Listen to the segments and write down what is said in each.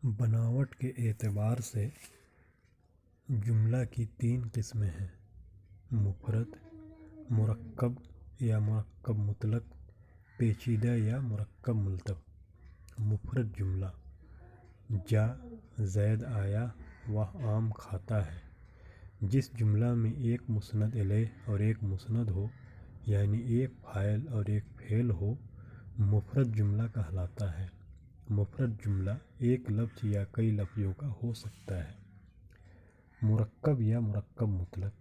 بناوٹ کے اعتبار سے جملہ کی 3 قسمیں ہیں: مفرد، مرکب یا مرکب مطلق، پیچیدہ یا مرکب ملتف۔ مفرد جملہ: جا زید آیا، وہ آم کھاتا ہے۔ جس جملہ میں ایک مسند الیہ اور ایک مسند ہو، یعنی ایک فاعل اور ایک فعل ہو، مفرد جملہ کہلاتا ہے۔ مفرد جملہ ایک لفظ یا کئی لفظوں کا ہو سکتا ہے۔ مرکب یا مرکب مطلق: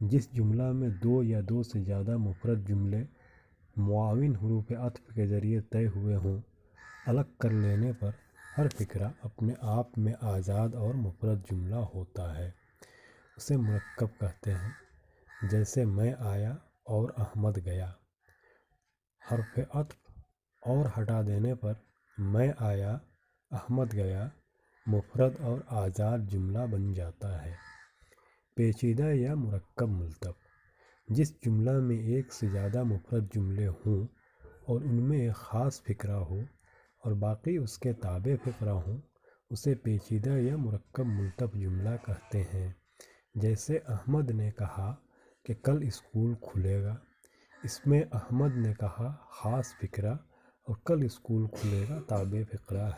جس جملہ میں 2 یا 2 سے زیادہ مفرد جملے معاون حروف عطف کے ذریعے طے ہوئے ہوں، الگ کر لینے پر ہر فقرہ اپنے آپ میں آزاد اور مفرد جملہ ہوتا ہے، اسے مرکب کہتے ہیں۔ جیسے میں آیا اور احمد گیا۔ حرف عطف اور ہٹا دینے پر میں آیا احمد گیا مفرد اور آزاد جملہ بن جاتا ہے۔ پیچیدہ یا مرکب ملتف: جس جملہ میں ایک سے زیادہ مفرد جملے ہوں اور ان میں ایک خاص فقرہ ہو اور باقی اس کے تابع فقرہ ہوں، اسے پیچیدہ یا مرکب ملتف جملہ کہتے ہیں۔ جیسے احمد نے کہا کہ کل اسکول کھلے گا۔ اس میں احمد نے کہا خاص فقرہ اور کل اسکول کھلے گا تابع فقرہ ہے۔